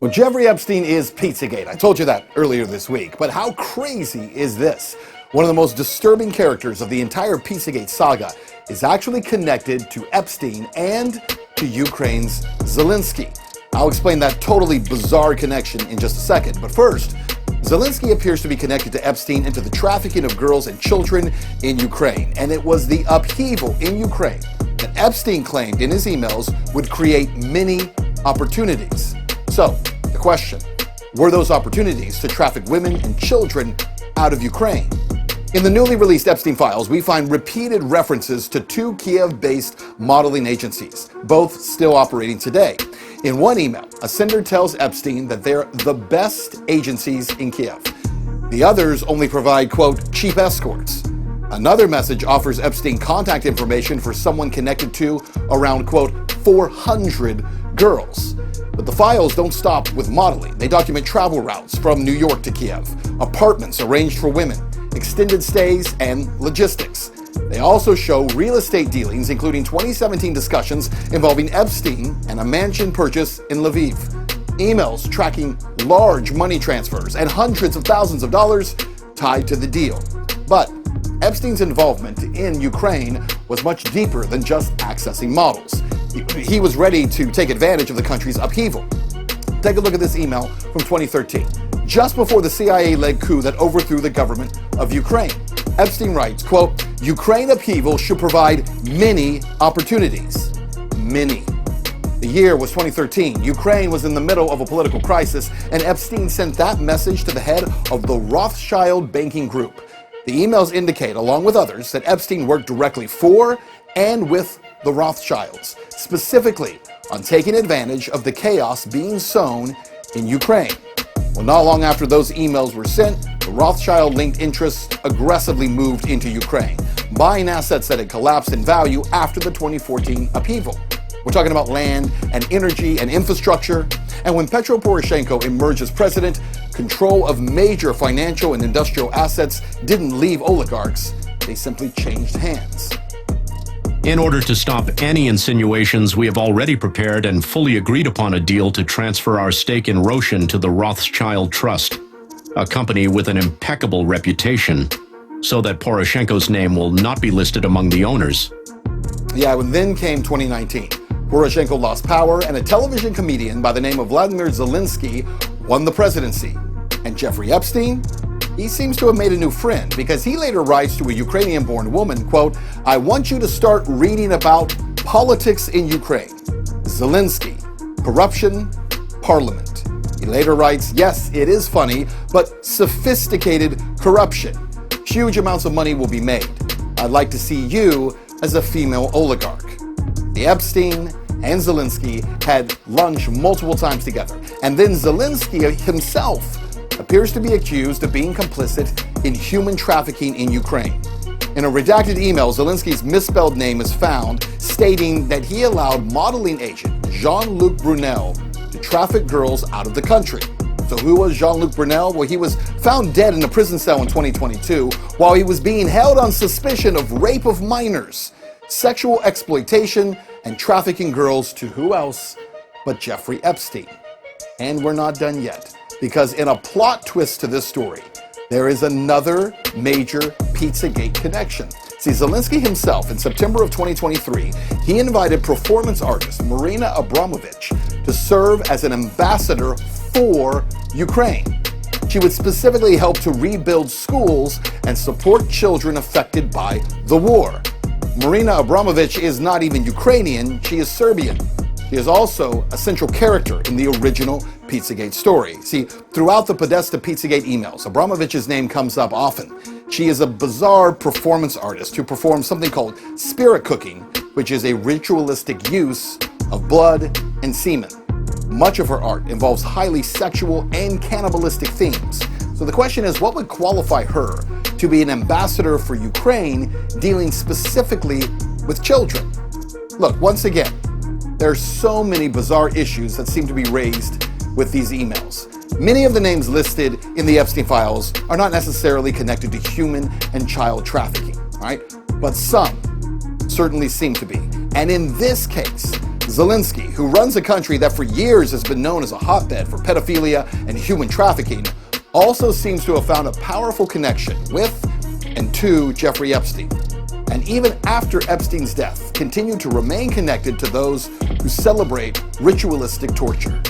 Well, Jeffrey Epstein is Pizzagate. I told you that earlier this week. But how crazy is this? One of the most disturbing characters of the entire Pizzagate saga is actually connected to Epstein and to Ukraine's Zelensky. I'll explain that totally bizarre connection in just a second. But first, Zelensky appears to be connected to Epstein and to the trafficking of girls and children in Ukraine. And it was the upheaval in Ukraine that Epstein claimed in his emails would create many opportunities. So, the question, were those opportunities to traffic women and children out of Ukraine? In the newly released Epstein files, we find repeated references to two Kiev-based modeling agencies, both still operating today. In one email, a sender tells Epstein that they're the best agencies in Kiev. The others only provide, quote, cheap escorts. Another message offers Epstein contact information for someone connected to around, quote, 400 girls. But the files don't stop with modeling. They document travel routes from New York to Kiev, apartments arranged for women, extended stays, and logistics. They also show real estate dealings, including 2017 discussions involving Epstein and a mansion purchase in Lviv. Emails tracking large money transfers and hundreds of thousands of dollars tied to the deal. But Epstein's involvement in Ukraine was much deeper than just accessing models. He was ready to take advantage of the country's upheaval. Take a look at this email from 2013, just before the CIA-led coup that overthrew the government of Ukraine. Epstein writes, quote, Ukraine upheaval should provide many opportunities. Many. The year was 2013. Ukraine was in the middle of a political crisis, and Epstein sent that message to the head of the Rothschild banking group. The emails indicate, along with others, that Epstein worked directly for and with the Rothschilds, specifically on taking advantage of the chaos being sown in Ukraine. Well, not long after those emails were sent, the Rothschild-linked interests aggressively moved into Ukraine, buying assets that had collapsed in value after the 2014 upheaval. We're talking about land and energy and infrastructure. And when Petro Poroshenko emerged as president, control of major financial and industrial assets didn't leave oligarchs. They simply changed hands. In order to stop any insinuations, we have already prepared and fully agreed upon a deal to transfer our stake in Roshan to the Rothschild Trust, a company with an impeccable reputation, so that Poroshenko's name will not be listed among the owners. Yeah, and then came 2019. Poroshenko lost power, and a television comedian by the name of Vladimir Zelensky won the presidency. And Jeffrey Epstein? He seems to have made a new friend, because he later writes to a Ukrainian-born woman, quote, I want you to start reading about politics in Ukraine. Zelensky, corruption, parliament. He later writes, yes, it is funny, but sophisticated corruption. Huge amounts of money will be made. I'd like to see you as a female oligarch. The Epstein and Zelensky had lunch multiple times together. And then Zelensky himself appears to be accused of being complicit in human trafficking in Ukraine. In a redacted email, Zelensky's misspelled name is found, stating that he allowed modeling agent Jean-Luc Brunel to traffic girls out of the country. So who was Jean-Luc Brunel? Well, he was found dead in a prison cell in 2022 while he was being held on suspicion of rape of minors, sexual exploitation, and trafficking girls to who else but Jeffrey Epstein. And we're not done yet, because in a plot twist to this story, there is another major Pizzagate connection. See, Zelensky himself, in September of 2023, he invited performance artist Marina Abramovich to serve as an ambassador for Ukraine. She would specifically help to rebuild schools and support children affected by the war. Marina Abramovich is not even Ukrainian, she is Serbian. She is also a central character in the original Pizzagate story. See, throughout the Podesta Pizzagate emails, Abramovich's name comes up often. She is a bizarre performance artist who performs something called spirit cooking, which is a ritualistic use of blood and semen. Much of her art involves highly sexual and cannibalistic themes. So the question is, what would qualify her to be an ambassador for Ukraine dealing specifically with children? Look, once again, there are so many bizarre issues that seem to be raised with these emails. Many of the names listed in the Epstein files are not necessarily connected to human and child trafficking, right? But some certainly seem to be. And in this case, Zelensky, who runs a country that for years has been known as a hotbed for pedophilia and human trafficking, also seems to have found a powerful connection with and to Jeffrey Epstein. And even after Epstein's death, continued to remain connected to those who celebrate ritualistic torture.